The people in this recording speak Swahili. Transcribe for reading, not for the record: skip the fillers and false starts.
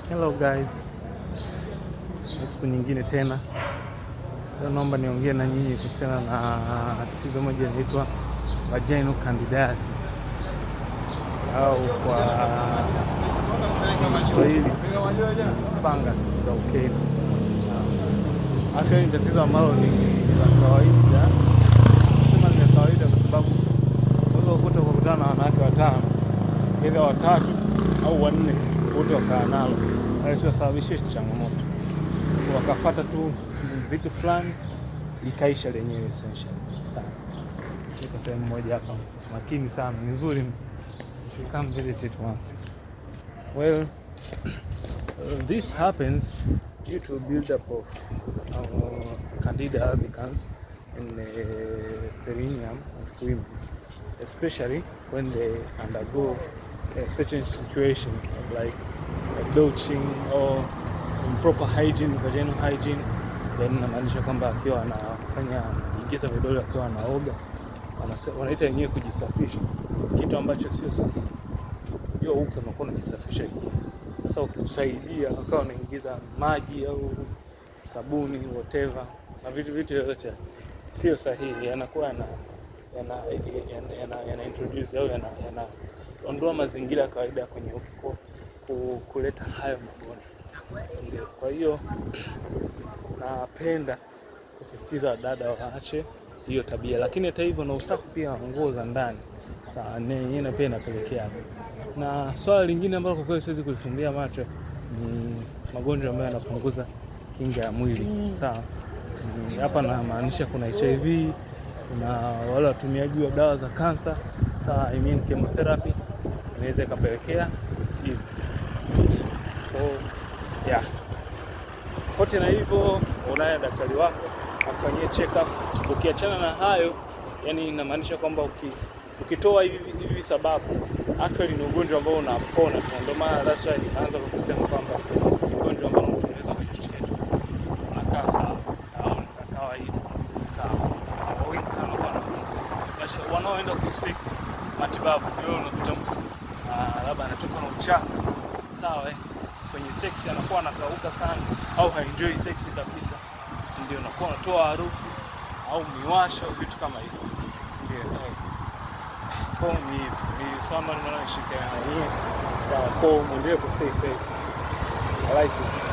Hello guys, siku nyingine tena. Leo naomba niongee na nyinyi kuhusiana na tatizo moja linaitwa vaginal candidiasis au kwa Kiswahili fungus za ukeni. Actually ni tatizo ambalo ni la kawaida. Nasema ni la kawaida kwa sababu unaweza kukuta kukutana na wanawake watano, either watatu au wanne wote wakaa nalo, asiwasababishie changamoto, wakafuata tu vitu fulani ikaisha lenyewe essentially. Sana niko sehemu moja hapa makini sana, ni nzuri, you come visit it once. Well, this happens due to build up of Candida albicans in the perineum of women, especially when they undergo a certain situation like belching or improper hygiene, vaginal hygiene. Then inamaanisha kwamba akiwa anafanya ingiza vidole akiwa anaoga, wanaita yenyewe kujisafisha, kitu ambacho sio sahihi. Hiyo huko unakuwa unajisafisha yenyewe. Sasa ukikusaidia akawa unaingiza maji au sabuni whatever na vitu yote sio sahihi, yanakuwa yana introduce au ondoa mazingira ya kawaida kwenye ukoo kuleta hayo magonjwa. Kwa hiyo napenda kusisitiza dada waache hiyo tabia, lakini hata hivyo na usafi pia wa nguo za ndani sawa, yenyewe pia inapelekea. Na swala lingine ambalo kwa kweli siwezi kulifumbia macho ni magonjwa ambayo yanapunguza kinga ya mwili sawa. Hapa namaanisha kuna HIV, kuna wale watumiaji wa dawa za kansa sawa, I mean chemotherapy inaweza ikapelekea hivi. So yeah, fote na hivyo unaye daktari wako afanyie check up. Ukiachana na hayo, yani inamaanisha kwamba ukitoa hivi sababu actually ni ugonjwa ambao unapona. Ndio maana that's why nikaanza kusema kwamba ni ugonjwa ambao mtu anaweza kujichukua tu unakaa sawa au ni kawaida sawa. Wengi sana wanaoenda kusik matibabu ndio unakuta mtu labda anatoka na uchafu sawa, kwenye sex anakuwa anakauka sana au haenjoy sex kabisa, ndio unakuwa unatoa harufu au miwasho vitu kama hivyo, ndio kwa ni swala linaloshika na hiyo kwa muendelee ku stay safe. I like it.